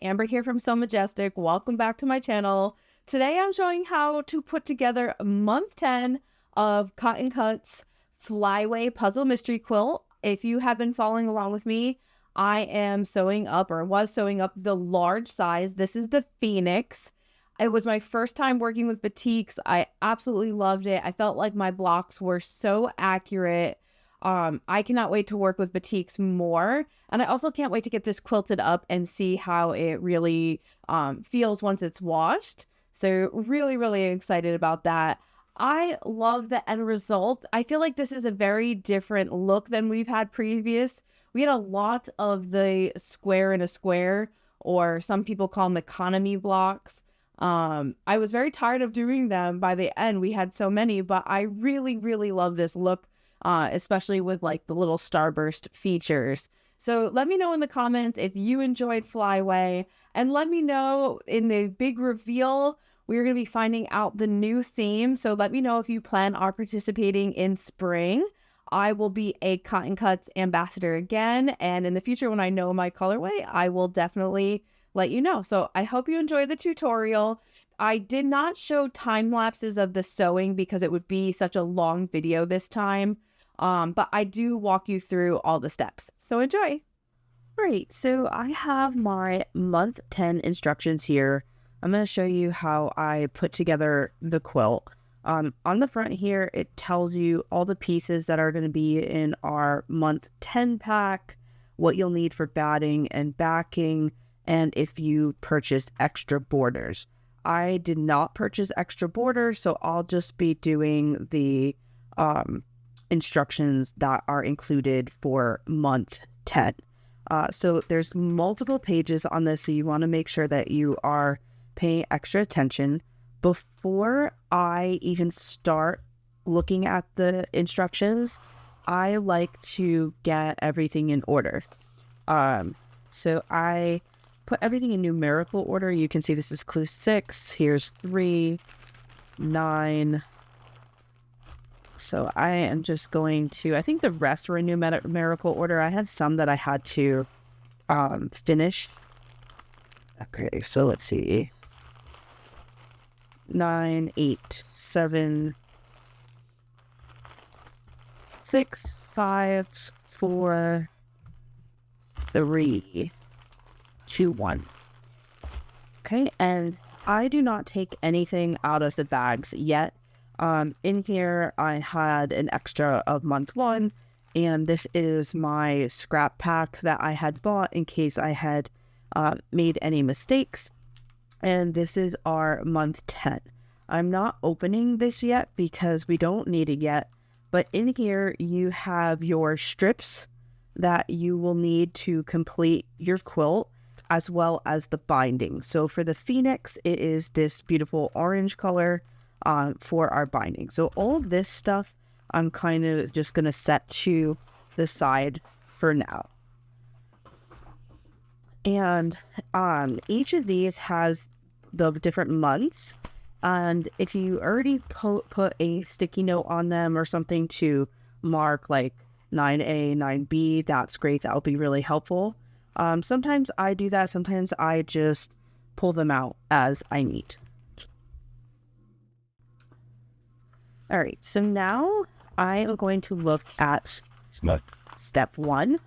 Amber here from Majestic. Welcome back to my channel. Today I'm showing how to put together month 10 of Cotton Cuts Flyway Puzzle Mystery Quilt. If you have been following along with me, I am sewing up, or was sewing up, the large size. This is the Phoenix. It was my first time working with batiks. I absolutely loved it. I felt like my blocks were so accurate. I cannot wait to work with batiks more, and I also can't wait to get this quilted up and see how it really feels once it's washed. So really excited about that. I love the end result. I feel like this is a very different look than we've had previous. We had a lot of the square in a square, or some people call them economy blocks. I was very tired of doing them by the end. We had so many, but I really love this look. Especially with like the little starburst features. So let me know in the comments if you enjoyed Flyway, and let me know in the big reveal. We're going to be finding out the new theme. So let me know if you plan on participating in spring. I will be a Cotton Cuts ambassador again. And in the future, when I know my colorway, I will definitely let you know. So I hope you enjoy the tutorial. I did not show time lapses of the sewing because it would be such a long video this time. But I do walk you through all the steps. So enjoy. Great. So I have my month 10 instructions here. I'm going to show you how I put together the quilt. On the front here, it tells you all the pieces that are going to be in our month 10 pack, what you'll need for batting and backing, and if you purchased extra borders. I did not purchase extra borders, so I'll just be doing the instructions that are included for month 10. So there's multiple pages on this, so you want to make sure that you are paying extra attention. Before I even start looking at the instructions, I like to get everything in order. So I put everything in numerical order. You can see this is clue 6. Here's 3, 9. So I am just going to, I think the rest were in numerical order. I had some that I had to finish. Okay, so let's see. 9, 8, 7, 6, 5, 4, 3, 2, 1. Okay, and I do not take anything out of the bags yet. In here, I had an extra of month 1, and this is my scrap pack that I had bought in case I had made any mistakes. And this is our month 10. I'm not opening this yet because we don't need it yet, but in here you have your strips that you will need to complete your quilt, as well as the binding. So for the Phoenix, it is this beautiful orange color for our binding. So all of this stuff I'm kind of just going to set to the side for now. And each of these has the different months, and if you already put a sticky note on them or something to mark like 9A, 9B, that's great. That will be really helpful. Sometimes I do that. Sometimes I just pull them out as I need. All right, so now I am going to look at step 1.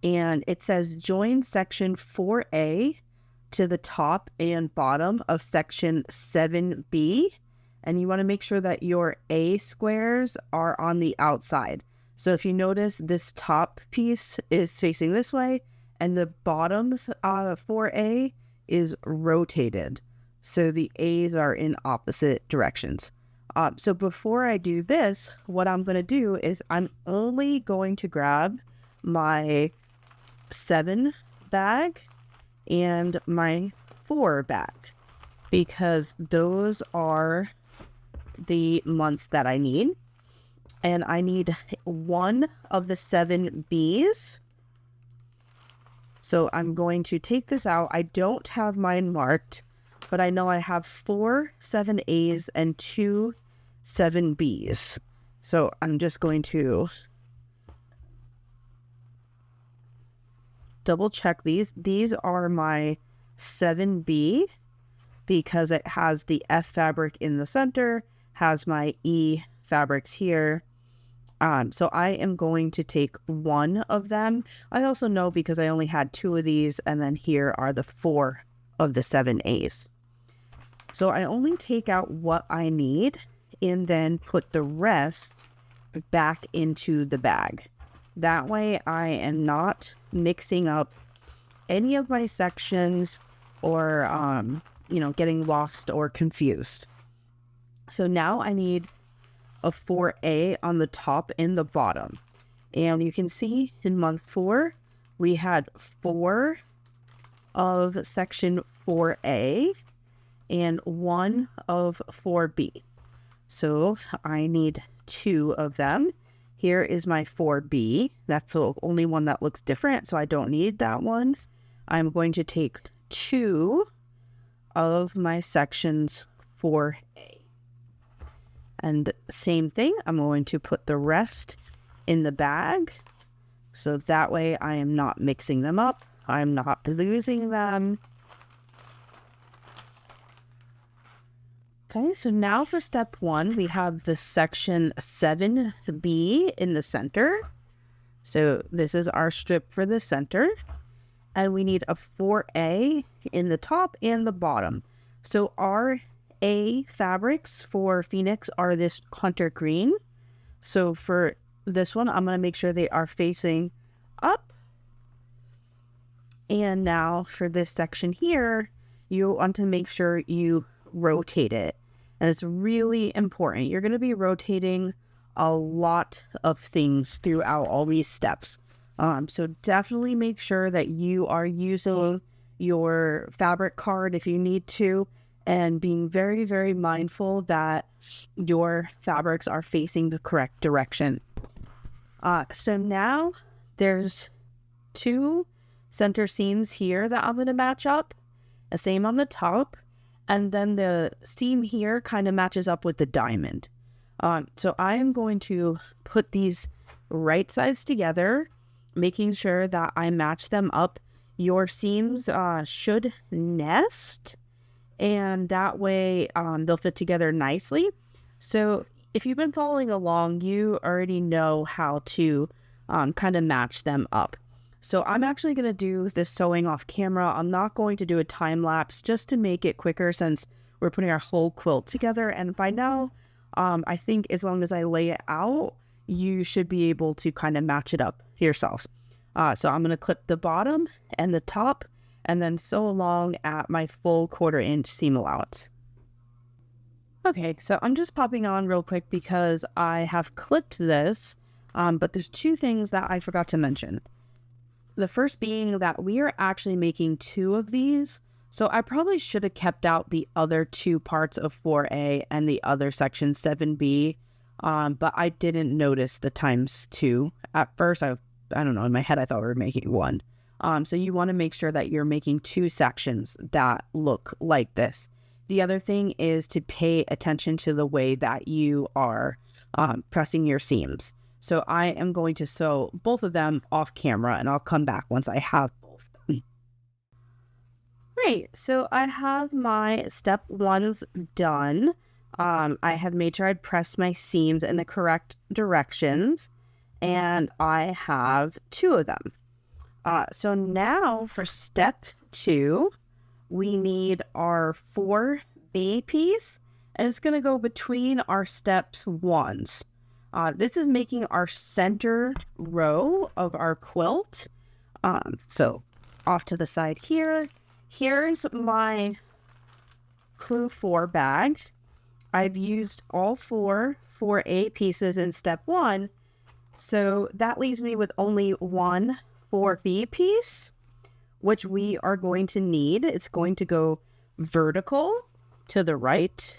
And it says join section 4A to the top and bottom of section 7B. And you want to make sure that your A squares are on the outside. So if you notice, this top piece is facing this way, and the bottom 4A is rotated. So the A's are in opposite directions. So before I do this, what I'm going to do is I'm only going to grab my 7 bag and my 4 bag, because those are the months that I need. And I need 1 of the 7 B's. So I'm going to take this out. I don't have mine marked, but I know I have 4 7A's and 2 7B's. So I'm just going to double check these. These are my 7B because it has the F fabric in the center, has my E fabrics here. So I am going to take one of them. I also know because I only had 2 of these, and then here are the 4 of the 7As. So I only take out what I need and then put the rest back into the bag. That way I am not mixing up any of my sections or, getting lost or confused. So now I need a 4A on the top and the bottom. And you can see in month 4, we had 4 of section 4A and 1 of 4B. So I need 2 of them. Here is my 4B. That's the only one that looks different, so I don't need that one. I'm going to take 2 of my sections 4A. And same thing, I'm going to put the rest in the bag. So that way I am not mixing them up. I'm not losing them. Okay, so now for step 1, we have the section 7B in the center. So this is our strip for the center. And we need a 4A in the top and the bottom. So our A fabrics for Phoenix are this hunter green. So for this one, I'm going to make sure they are facing up. And now for this section here, you want to make sure you rotate it. And it's really important. You're going to be rotating a lot of things throughout all these steps. So definitely make sure that you are using your fabric card if you need to, and being very, very mindful that your fabrics are facing the correct direction. So now there's 2 center seams here that I'm going to match up. The same on the top. And then the seam here kind of matches up with the diamond. So I am going to put these right sides together, making sure that I match them up. Your seams should nest, and that way they'll fit together nicely. So if you've been following along, you already know how to kind of match them up. So I'm actually going to do this sewing off camera. I'm not going to do a time lapse just to make it quicker since we're putting our whole quilt together. And by now, I think as long as I lay it out, you should be able to kind of match it up yourselves. So I'm going to clip the bottom and the top and then sew along at my full 1/4 inch seam allowance. Okay, so I'm just popping on real quick because I have clipped this, but there's 2 things that I forgot to mention. The first being that we are actually making 2 of these, so I probably should have kept out the other 2 parts of 4A and the other section 7B, but I didn't notice the times 2. At first, I don't know, in my head I thought we were making 1. So you want to make sure that you're making 2 sections that look like this. The other thing is to pay attention to the way that you are pressing your seams. So I am going to sew both of them off camera, and I'll come back once I have both done. Great, so I have my step 1s done. I have made sure I'd press my seams in the correct directions, and I have 2 of them. So now for step 2, we need our 4B piece, and it's going to go between our steps 1s. This is making our center row of our quilt. So off to the side here. Here's my Clue 4 bag. I've used all 4A pieces in step 1. So that leaves me with only one 4B piece, which we are going to need. It's going to go vertical to the right.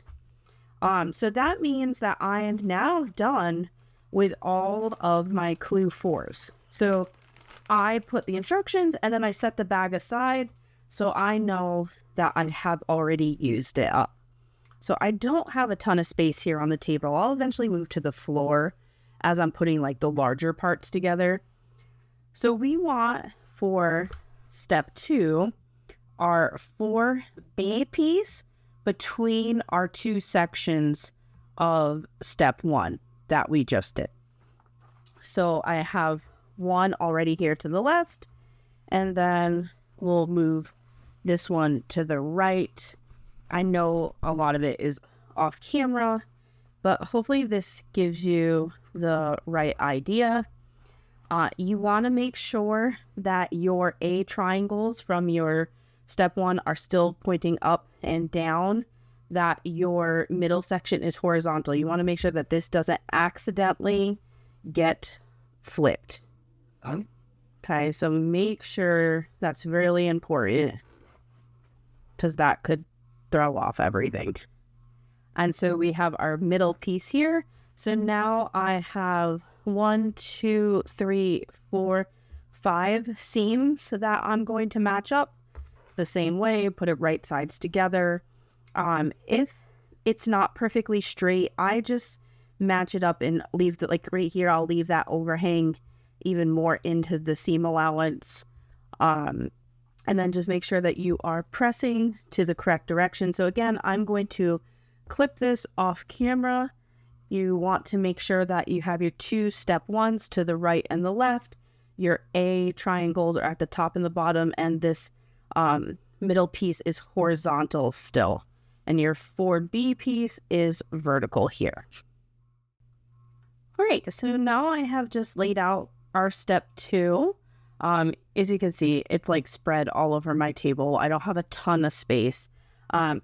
So that means that I am now done with all of my Clue 4s. So I put the instructions and then I set the bag aside so I know that I have already used it up. So I don't have a ton of space here on the table. I'll eventually move to the floor as I'm putting like the larger parts together. So we want for step 2 our 4B piece between our 2 sections of step 1 that we just did. So I have one already here to the left, and then we'll move this one to the right. I know a lot of it is off camera, but hopefully this gives you the right idea. You want to make sure that your A triangles from your step 1 are still pointing up and down, that your middle section is horizontal. You want to make sure that this doesn't accidentally get flipped. Okay, so make sure that's really important, because that could throw off everything. And so we have our middle piece here. So now I have 1, 2, 3, 4, 5 seams that I'm going to match up the same way, put it right sides together. If it's not perfectly straight, I just match it up and leave the, like right here, I'll leave that overhang even more into the seam allowance. And then just make sure that you are pressing to the correct direction. So again, I'm going to clip this off camera. You want to make sure that you have your 2 step 1s to the right and the left. Your A triangles are at the top and the bottom, and this middle piece is horizontal still. And your 4B piece is vertical here. All right, so now I have just laid out our step 2. As you can see, it's like spread all over my table. I don't have a ton of space.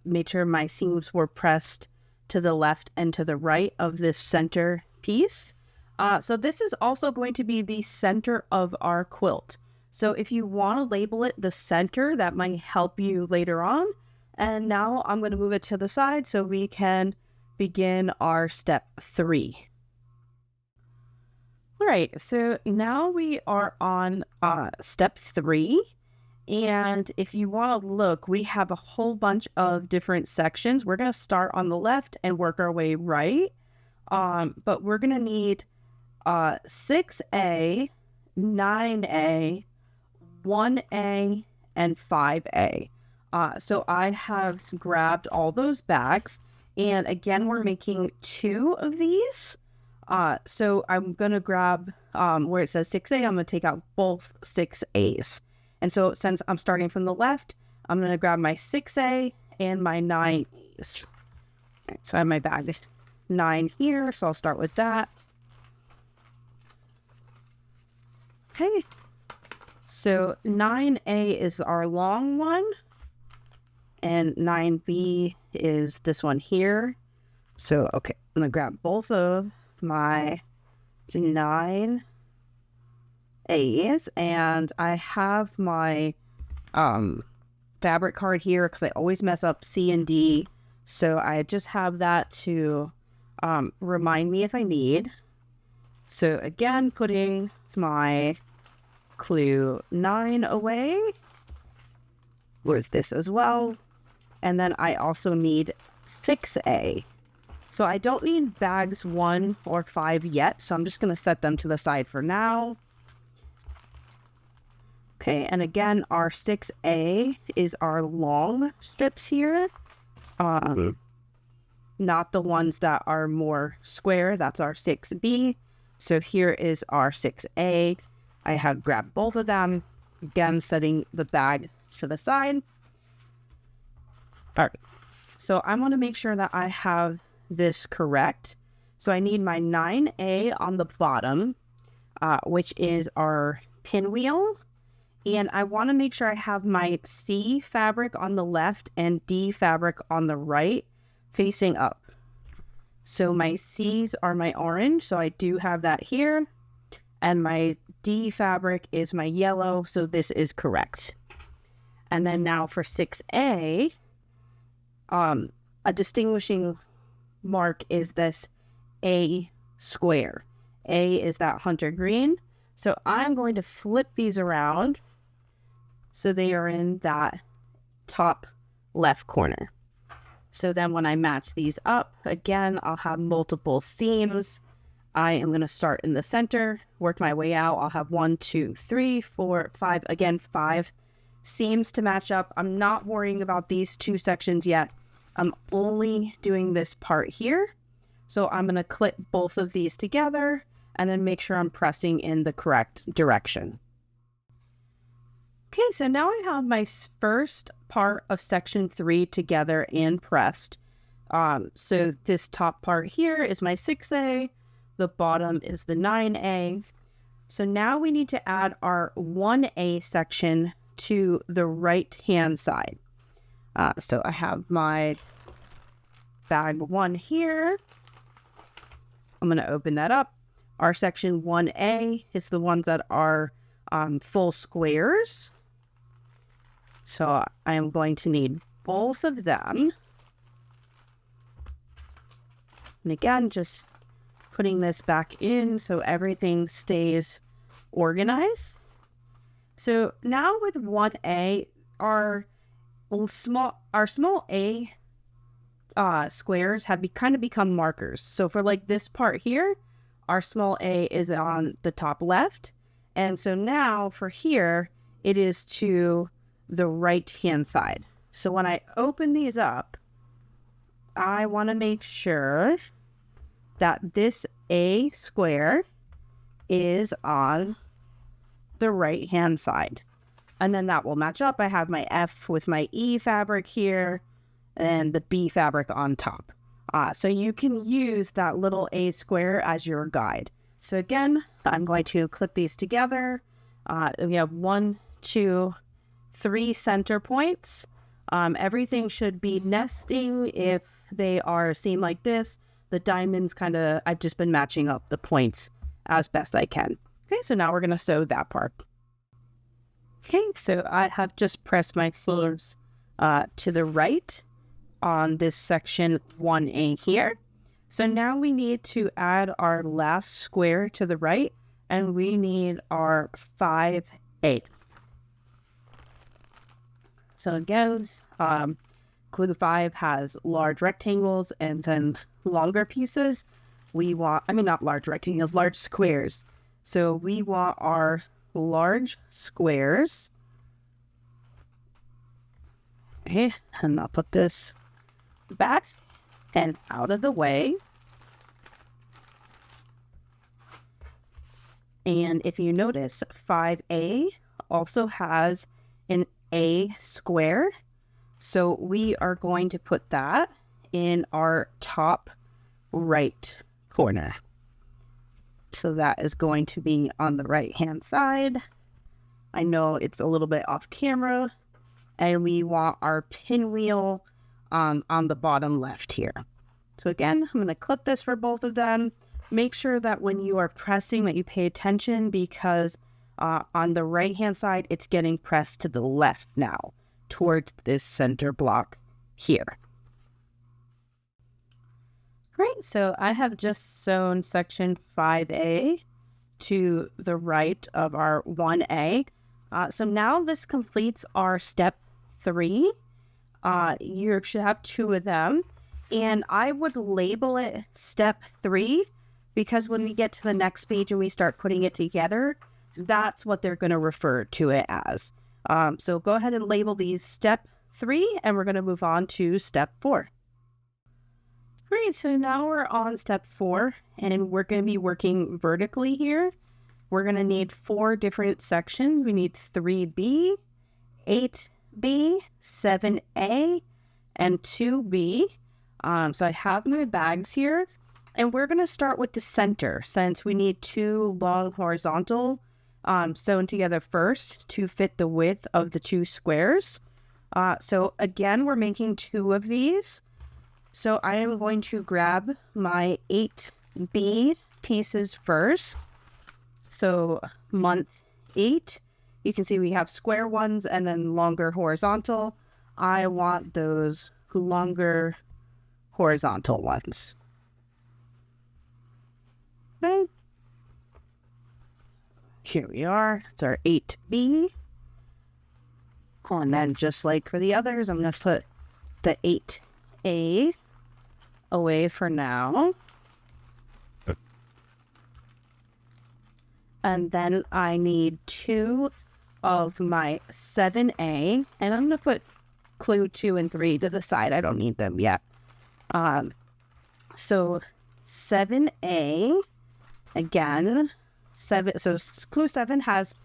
Made sure my seams were pressed to the left and to the right of this center piece. So this is also going to be the center of our quilt. So if you want to label it the center, that might help you later on. And now I'm going to move it to the side so we can begin our step 3. All right, so now we are on step 3. And if you want to look, we have a whole bunch of different sections. We're going to start on the left and work our way right. But we're going to need 6A, 9A, 1A, and 5A. So I have grabbed all those bags. And again, we're making 2 of these. So I'm going to grab where it says 6A, I'm going to take out both 6As. And so since I'm starting from the left, I'm going to grab my 6A and my 9As. Right, so I have my bag 9 here, so I'll start with that. Okay. So 9A is our long one, and 9B is this one here. So, okay, I'm going to grab both of my 9A's, and I have my fabric card here because I always mess up C and D, so I just have that to remind me if I need. So again, putting my clue 9 away with this as well, and then I also need 6A. So I don't need bags 1 or 5 yet, so I'm just going to set them to the side for now. Okay, and again, our 6A is our long strips here. Not the ones that are more square, that's our 6B. So here is our 6A. I have grabbed both of them. Again, setting the bag to the side. All right, so I want to make sure that I have this correct. So I need my 9A on the bottom, which is our pinwheel. And I want to make sure I have my C fabric on the left and D fabric on the right facing up. So my C's are my orange, so I do have that here. And my D fabric is my yellow, so this is correct. And then now for 6A, a distinguishing mark is this A square. A is that hunter green. So I'm going to flip these around so they are in that top left corner. So then when I match these up, again, I'll have multiple seams I am going to start in the center, work my way out. I'll have 1, 2, 3, 4, 5. Again, 5 seams to match up. I'm not worrying about these 2 sections yet. I'm only doing this part here. So I'm going to clip both of these together and then make sure I'm pressing in the correct direction. Okay, so now I have my first part of section 3 together and pressed. So this top part here is my 6A, the bottom is the 9A. So now we need to add our 1A section to the right hand side. So I have my bag 1 here. I'm going to open that up. Our section 1A is the ones that are full squares. So I am going to need both of them. And again, just putting this back in so everything stays organized. So now with 1A, our small A squares have kind of become markers. So for like this part here, our small A is on the top left. And so now for here, it is to the right hand side. So when I open these up, I want to make sure that this A square is on the right hand side. And then that will match up. I have my F with my E fabric here and the B fabric on top. So you can use that little A square as your guide. So again, I'm going to clip these together. We have 1, 2, 3 center points. Everything should be nesting if they are seam like this. The diamonds I've just been matching up the points as best I can. Okay, so now we're going to sew that part. Okay, so I have just pressed my seams to the right on this section 1A here. So now we need to add our last square to the right, and we need our 5/8. So again, glue 5 has large rectangles and then longer pieces. Not large rectangles, large squares. So we want our large squares. Okay, and I'll put this back and out of the way. And if you notice, 5A also has an A square. So we are going to put that in our top right corner. So that is going to be on the right hand side. I know it's a little bit off camera. And we want our pinwheel on the bottom left here. So again, I'm going to clip this for both of them. Make sure that when you are pressing that you pay attention, because on the right hand side, it's getting pressed to the left now towards this center block here. Great, so I have just sewn section 5A to the right of our 1A. So now this completes our step 3. You should have 2 of them. And I would label it step 3 because when we get to the next page and we start putting it together, that's what they're going to refer to it as. So go ahead and label these step 3, and we're going to move on to step 4. Great, so now we're on step 4, and we're going to be working vertically here. We're going to need 4 different sections. We need 3B, 8B, 7A, and 2B. So I have my bags here, and we're going to start with the center since we need 2 long horizontal sewn together first to fit the width of the 2 squares. So again, we're making 2 of these. So I am going to grab my 8B pieces first. So month 8, you can see we have square ones and then longer horizontal. I want those longer horizontal ones. Okay. Here we are. It's our 8B. And then just like for the others, I'm going to put the 8A away for now. And then I need 2 of my 7A, and I'm going to put clue 2 and 3 to the side. I don't need them yet. So 7A, again, 7. So clue 7 has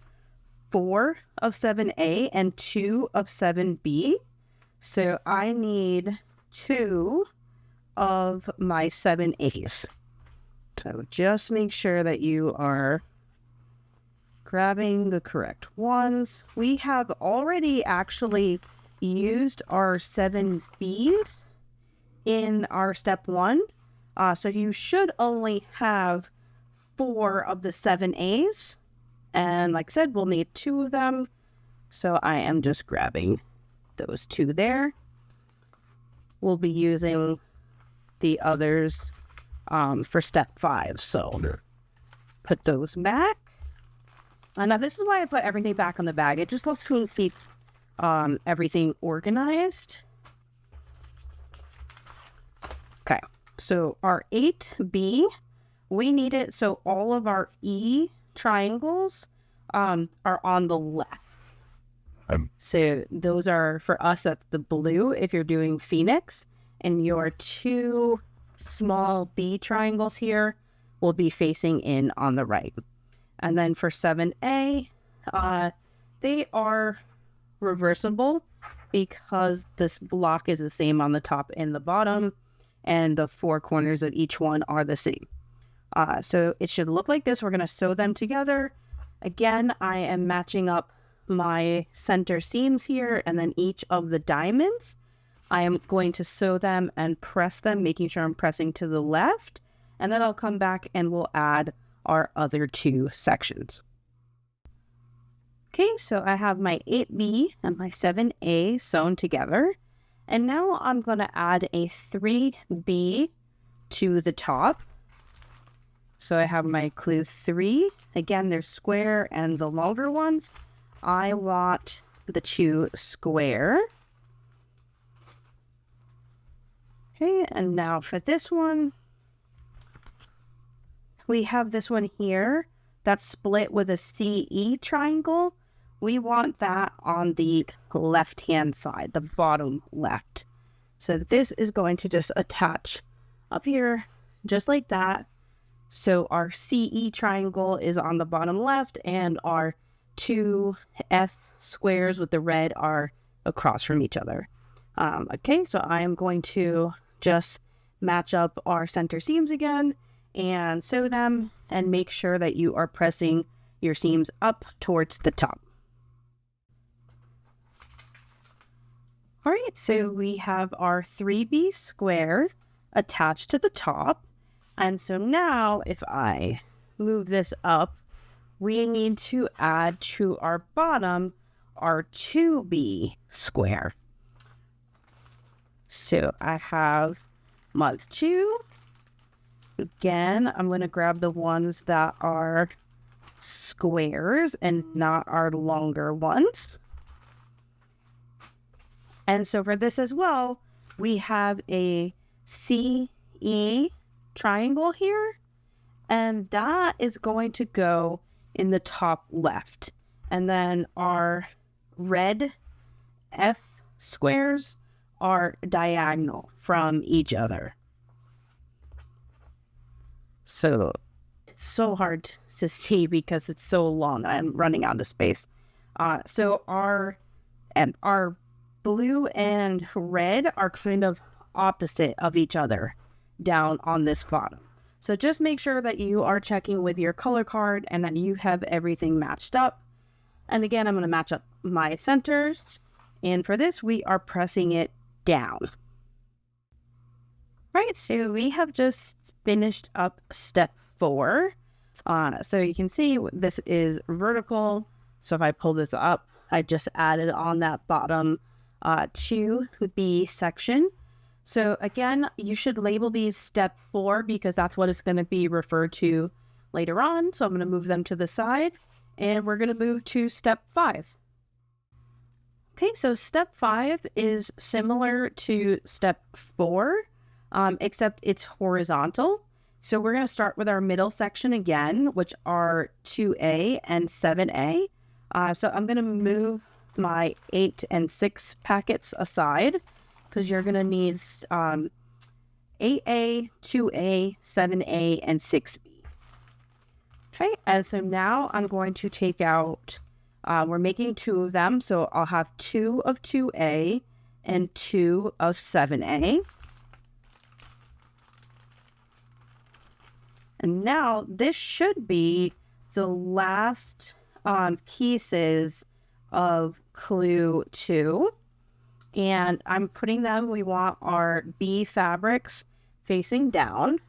4 of 7A and 2 of 7B. So I need 2 of my 7As. So just make sure that you are grabbing the correct ones. We have already actually used our 7Bs in our step 1. So you should only have 4 of the 7As. And like I said, we'll need 2 of them. So I am just grabbing those 2 there. We'll be using the others for step 5. So put those back. Now this is why I put everything back on the bag. It just helps me keep everything organized. Okay, so our 8B, we need it so all of our E triangles are on the left. So those are, for us, that's the blue if you're doing Phoenix, and your 2 small B triangles here will be facing in on the right. And then for 7A, they are reversible because this block is the same on the top and the bottom, and the 4 corners of each one are the same. So it should look like this. We're going to sew them together. Again, I am matching up my center seams here, and then each of the diamonds, I am going to sew them and press them, making sure I'm pressing to the left, and then I'll come back and we'll add our other 2 sections. Okay, so I have my 8B and my 7A sewn together, and now I'm going to add a 3B to the top. So I have my clue 3. Again, they're square and the longer ones. I want the 2 square. Okay, and now for this one, we have this one here that's split with a CE triangle. We want that on the left-hand side, the bottom left. So this is going to just attach up here, just like that. So our CE triangle is on the bottom left, and our 2 F squares with the red are across from each other. Okay, so I am going to just match up our center seams again and sew them, and make sure that you are pressing your seams up towards the top. All right, so we have our 3B square attached to the top. And so now if I move this up, we need to add to our bottom our 2B square. So I have month 2. Again, I'm going to grab the ones that are squares and not our longer ones. And so for this as well, we have a CE triangle here, and that is going to go in the top left. And then our red F squares are diagonal from each other. So it's so hard to see because it's so long. I'm running out of space. So our blue and red are kind of opposite of each other down on this bottom. So just make sure that you are checking with your color card and that you have everything matched up. And again, I'm going to match up my centers. And for this, we are pressing it down. Right, so we have just finished up step 4. So you can see this is vertical. So if I pull this up, I just added on that bottom 2B section. So again, you should label these step 4 because that's what it's going to be referred to later on. So I'm going to move them to the side, and we're going to move to step 5. Okay, so step 5 is similar to step 4, except it's horizontal. So we're going to start with our middle section again, which are 2A and 7A. So I'm going to move my 8 and 6 packets aside because you're going to need 8A, 2A, 7A, and 6B. Okay, and so now I'm going to take out, we're making 2 of them, so I'll have 2 of 2A and 2 of 7A. And now this should be the last pieces of clue 2. And I'm putting them, we want our B fabrics facing down.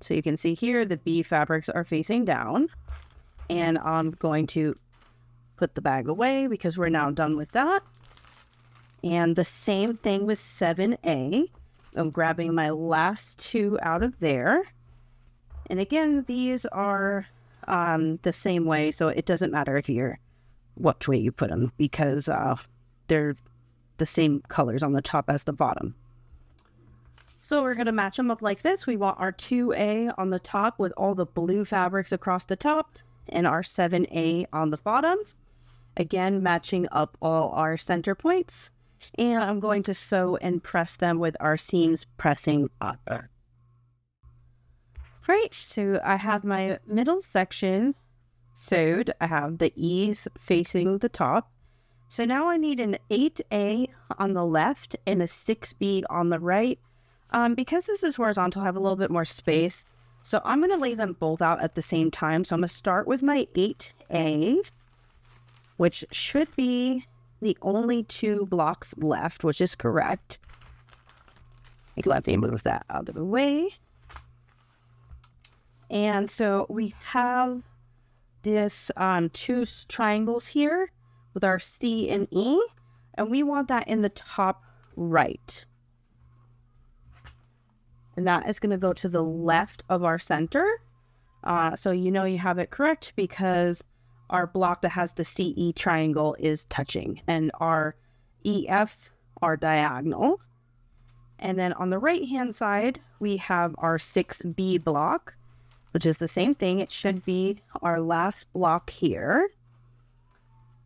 So you can see here the B fabrics are facing down. And I'm going to put the bag away because we're now done with that. And the same thing with 7A. I'm grabbing my last 2 out of there. And again, these are the same way, so it doesn't matter if you're what way you put them because they're the same colors on the top as the bottom. So we're going to match them up like this. We want our 2A on the top with all the blue fabrics across the top and our 7A on the bottom. Again, matching up all our center points. And I'm going to sew and press them with our seams pressing up. Right, so I have my middle section sewed. I have the E's facing the top. So now I need an 8A on the left and a 6B on the right. Because this is horizontal, I have a little bit more space. So I'm going to lay them both out at the same time. So I'm going to start with my 8A, which should be the only 2 blocks left, which is correct. Let me move that out of the way. And so we have this 2 triangles here with our C and E, and we want that in the top right. And that is going to go to the left of our center. So you know you have it correct because our block that has the CE triangle is touching and our EFs are diagonal. And then on the right hand side, we have our 6B block, which is the same thing. It should be our last block here.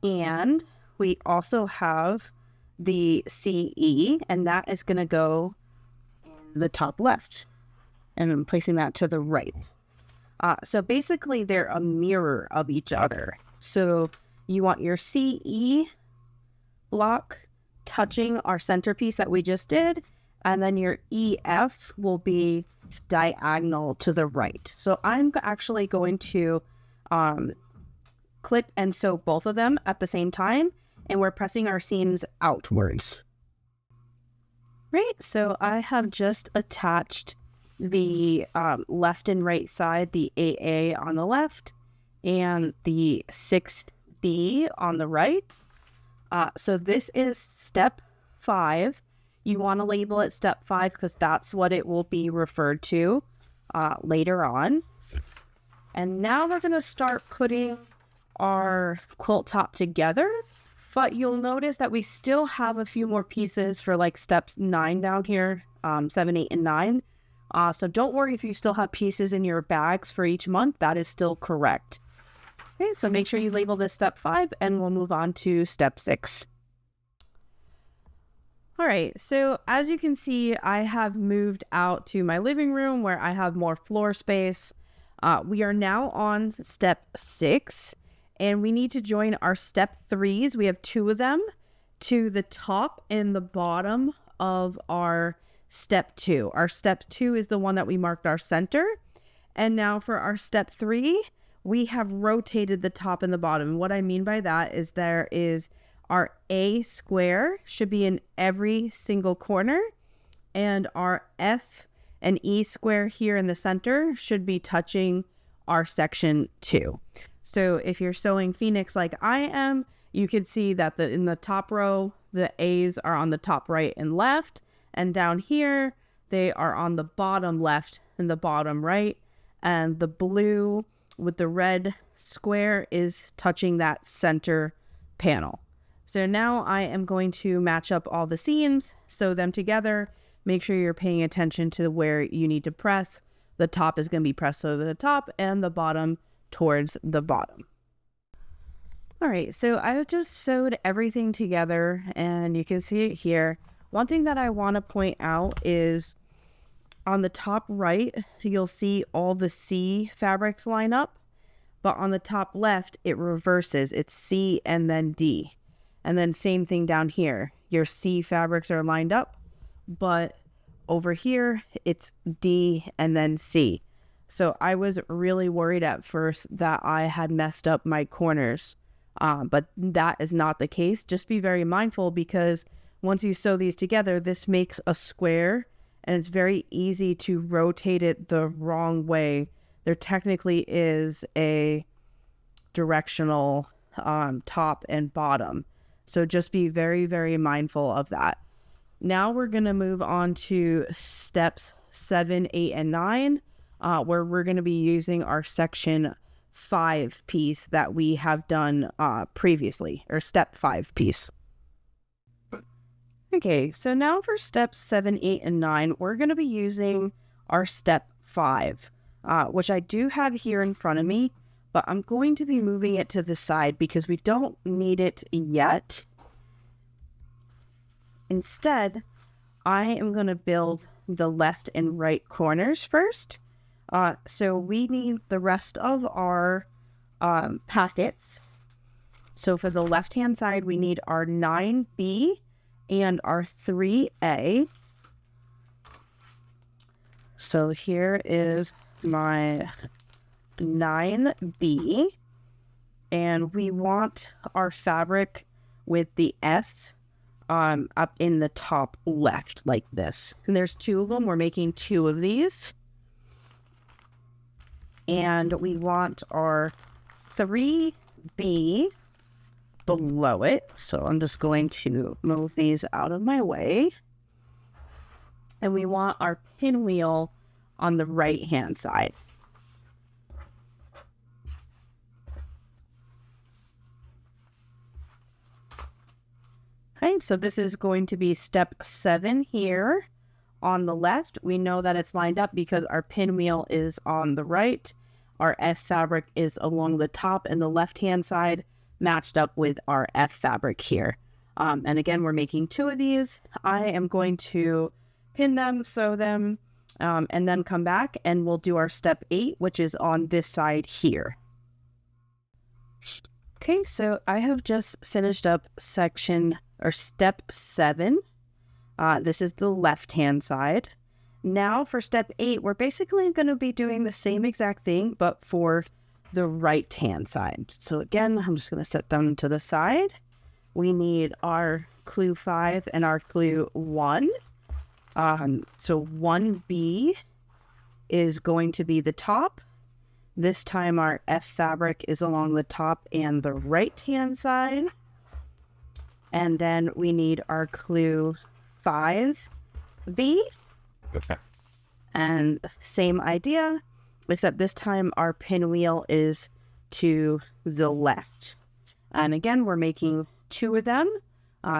And we also have the CE, and that is going to go in the top left. And I'm placing that to the right. So basically, they're a mirror of each other. So you want your CE block touching our centerpiece that we just did, and then your EF will be diagonal to the right. So I'm actually going to clip and sew both of them at the same time, and we're pressing our seams outwards. Right, so I have just attached the left and right side, the AA on the left and the 6B on the right. So this is step 5. You want to label it step 5 because that's what it will be referred to later on. And now we're going to start putting our quilt top together. But you'll notice that we still have a few more pieces for like steps 9 down here, 7, 8, and 9. So don't worry if you still have pieces in your bags for each month. That is still correct. Okay, so make sure you label this step 5 and we'll move on to step 6. All right, so as you can see, I have moved out to my living room where I have more floor space. We are now on step 6, and we need to join our step 3s. We have 2 of them to the top and the bottom of our step 2. Our step 2 is the one that we marked our center. And now for our step 3, we have rotated the top and the bottom. What I mean by that is there is our A square should be in every single corner, and our F and E square here in the center should be touching our section 2. So if you're sewing Phoenix like I am, you can see that in the top row, the A's are on the top right and left, and down here, they are on the bottom left and the bottom right, and the blue with the red square is touching that center panel. So now I am going to match up all the seams, sew them together make sure you're paying attention to where you need to press. The top is going to be pressed to the top and the bottom towards the bottom. All right, so I've just sewed everything together and you can see it here. One thing that I want to point out is on the top right, you'll see all the C fabrics line up, but on the top left, it reverses. It's C and then D. And then same thing down here. Your C fabrics are lined up, but over here, it's D and then C. So I was really worried at first that I had messed up my corners. But that is not the case. Just be very mindful because once you sew these together, this makes a square and it's very easy to rotate it the wrong way. There technically is a directional top and bottom. So just be very, very mindful of that. Now we're going to move on to steps 7, 8, and 9, where we're going to be using our section 5 piece that we have done previously, or step 5 piece. Okay, so now for steps 7, 8, and 9, we're going to be using our step 5, which I do have here in front of me, but I'm going to be moving it to the side because we don't need it yet. Instead, I am going to build the left and right corners first. So we need the rest of our pockets. So for the left-hand side, we need our 9B and our 3A. So here is my 9B. And we want our fabric with the S up in the top left like this. And there's 2 of them. We're making 2 of these. And we want our 3B below it. So I'm just going to move these out of my way. And we want our pinwheel on the right-hand side. Okay, so this is going to be step 7 here. On the left, we know that it's lined up because our pinwheel is on the right. Our S fabric is along the top and the left-hand side matched up with our F fabric here. And again, we're making 2 of these. I am going to pin them, sew them, and then come back and we'll do our step 8, which is on this side here. Okay, so I have just finished up section or step 7. This is the left-hand side. Now for step 8, we're basically going to be doing the same exact thing, but for the right-hand side. So again, I'm just going to set them to the side. We need our clue 5 and our clue 1. So 1B is going to be the top. This time our F fabric is along the top and the right-hand side. And then we need our clue 5B. Okay. And same idea, except this time our pinwheel is to the left. And again, we're making 2 of them.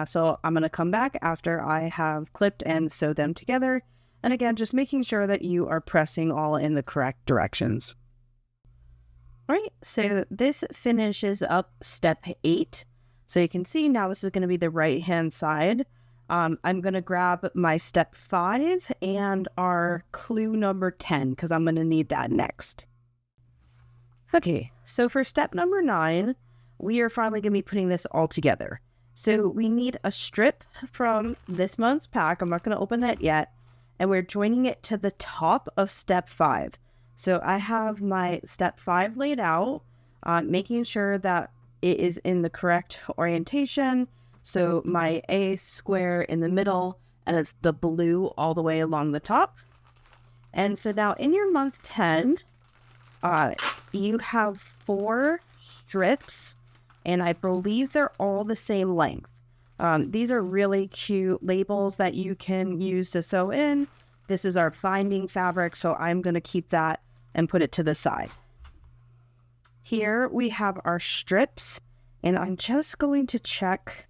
So I'm going to come back after I have clipped and sewed them together. And again, just making sure that you are pressing all in the correct directions. All right, so this finishes up step 8. So you can see now this is going to be the right-hand side. I'm going to grab my step 5 and our clue number 10 because I'm going to need that next. Okay, so for step number 9, we are finally going to be putting this all together. So we need a strip from this month's pack. I'm not going to open that yet. And we're joining it to the top of step 5. So I have my step 5 laid out, making sure that it is in the correct orientation. So my A square in the middle, and it's the blue all the way along the top. And so now in your month 10, you have 4 strips, and I believe they're all the same length. These are really cute labels that you can use to sew in. This is our binding fabric, so I'm going to keep that and put it to the side. Here we have our strips, and I'm just going to check.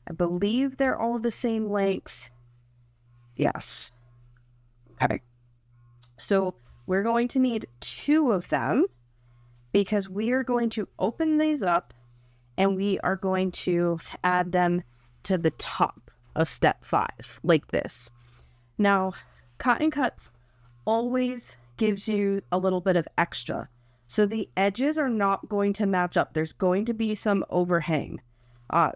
I believe they're all the same lengths. Yes. Okay. So we're going to need 2 of them because we are going to open these up and we are going to add them to the top of step 5, like this. Now, Cotton Cuts always gives you a little bit of extra. So the edges are not going to match up. There's going to be some overhang.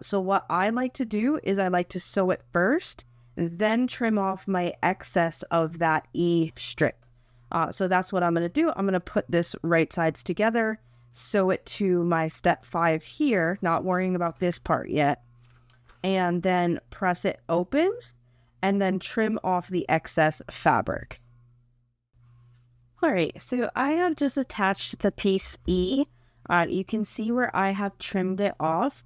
So what I like to do is I like to sew it first, then trim off my excess of that E strip. So that's what I'm going to do. I'm going to put this right sides together, sew it to my step 5 here, not worrying about this part yet, and then press it open and then trim off the excess fabric. All right, so I have just attached the piece E. You can see where I have trimmed it off.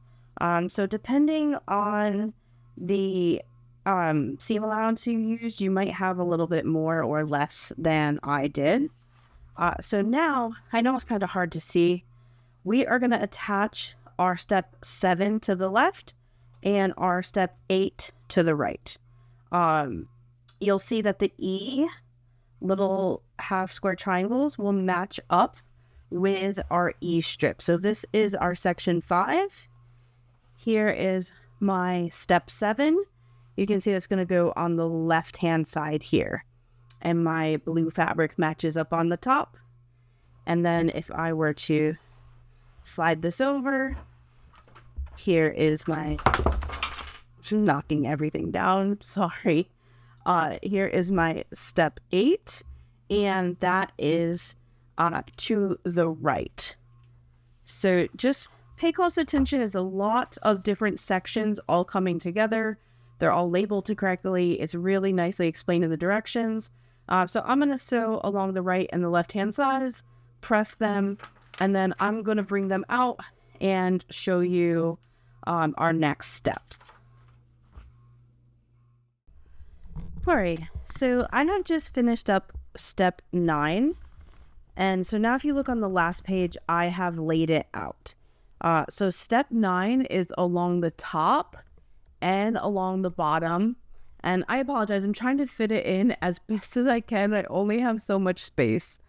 So depending on the seam allowance you used, you might have a little bit more or less than I did. So now, I know it's kind of hard to see, we are going to attach our step 7 to the left and our step 8 to the right. You'll see that the E little half square triangles will match up with our E strip. So this is our section 5. Here is my step 7. You can see it's going to go on the left hand side here. And my blue fabric matches up on the top. And then if I were to slide this over, here is my, knocking everything down, sorry. Here is my step 8, and that is to the right. So just pay close attention. There's a lot of different sections all coming together. They're all labeled correctly. It's really nicely explained in the directions. So I'm going to sew along the right and the left hand sides, press them, and then I'm going to bring them out and show you our next steps. All right, so I have just finished up step 9. And so now if you look on the last page, I have laid it out. So step 9 is along the top and along the bottom. And I apologize, I'm trying to fit it in as best as I can. I only have so much space.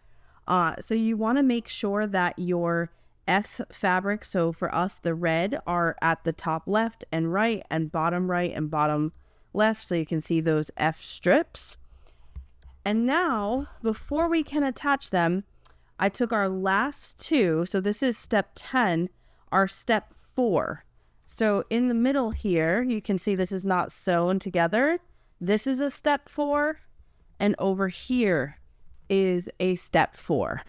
So you want to make sure that your F fabric, so for us, the red, are at the top left and right and bottom right and bottom left, so you can see those F strips. And now, before we can attach them, I took our last 2, so this is step 10, our step 4. So in the middle here, you can see this is not sewn together. This is a step 4, and over here is a step 4.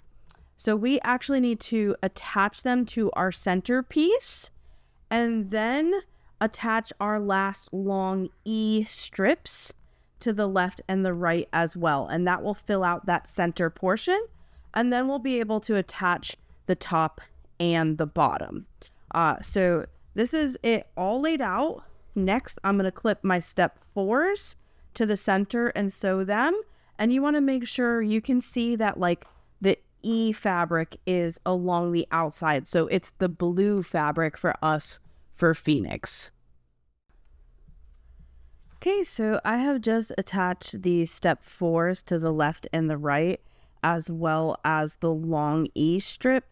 So we actually need to attach them to our center piece and then attach our last long E strips to the left and the right as well. And that will fill out that center portion. And then we'll be able to attach the top and the bottom. So this is it all laid out. Next, I'm going to clip my step 4s to the center and sew them. And you want to make sure you can see that like the E fabric is along the outside. So it's the blue fabric for us for Phoenix. Okay, so I have just attached the step 4s to the left and the right, as well as the long E strip.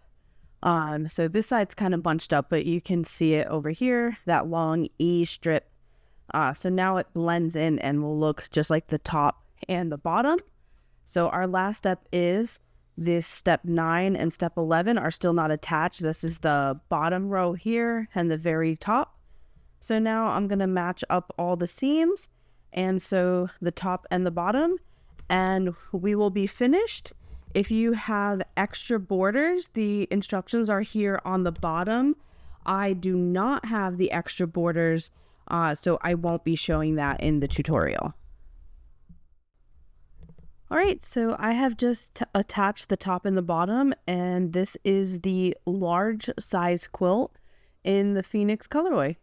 So this side's kind of bunched up, but you can see it over here, that long E strip. So now it blends in and will look just like the top and the bottom. So our last step is this step 9 and step 11 are still not attached. This is the bottom row here and the very top. So now I'm going to match up all the seams and sew the top and the bottom, and we will be finished. If you have extra borders, the instructions are here on the bottom. I do not have the extra borders, so I won't be showing that in the tutorial. All right, so I have just attached the top and the bottom, and this is the large size quilt in the Phoenix colorway.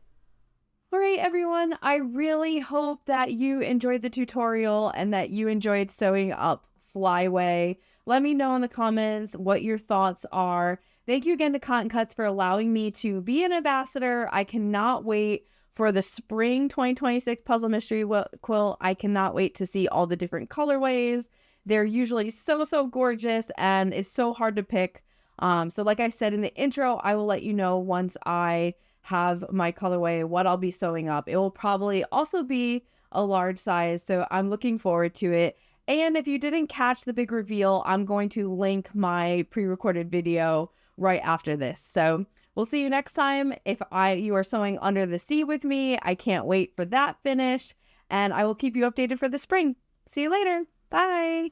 All right, everyone, I really hope that you enjoyed the tutorial and that you enjoyed sewing up Flyway. Let me know in the comments what your thoughts are. Thank you again to Cotton Cuts for allowing me to be an ambassador. I cannot wait for the spring 2026 Puzzle Mystery Quilt. I cannot wait to see all the different colorways. They're usually so gorgeous, and it's so hard to pick. So like I said in the intro, I will let you know once I have my colorway what I'll be sewing up. It will probably also be a large size, so I'm looking forward to it. And if you didn't catch the big reveal, I'm going to link my pre-recorded video right after this. So we'll see you next time. If you are sewing Under the Sea with me, I can't wait for that finish, and I will keep you updated for the spring. See you later. Bye.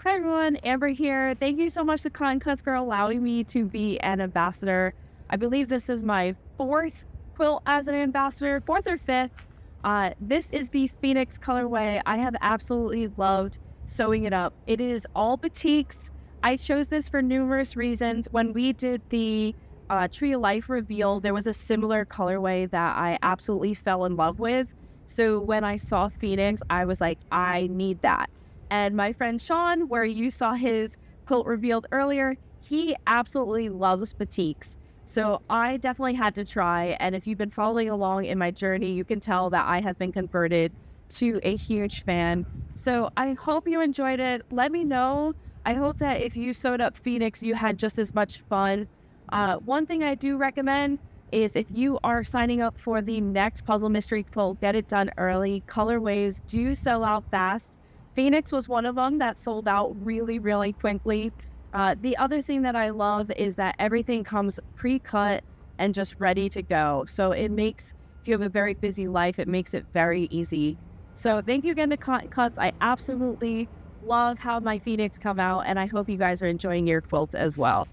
Hi everyone, Amber here. Thank you so much to Cotton Cuts for allowing me to be an ambassador. I believe this is my 4th quilt as an ambassador, 4th or 5th. This is the Phoenix colorway. I have absolutely loved sewing it up. It is all batiks. I chose this for numerous reasons. When we did the Tree of Life reveal, there was a similar colorway that I absolutely fell in love with. So when I saw Phoenix, I was like, I need that. And my friend Sean, where you saw his quilt revealed earlier, he absolutely loves batiks. So I definitely had to try. And if you've been following along in my journey, you can tell that I have been converted to a huge fan. So I hope you enjoyed it. Let me know. I hope that if you sewed up Phoenix, you had just as much fun. One thing I do recommend is if you are signing up for the next Puzzle Mystery Quilt, get it done early. Colorways do sell out fast. Phoenix was one of them that sold out really quickly. The other thing that I love is that everything comes pre-cut and just ready to go. So it makes, if you have a very busy life, it makes it very easy. So thank you again to Cotton Cuts. I absolutely love how my Phoenix come out, and I hope you guys are enjoying your quilt as well.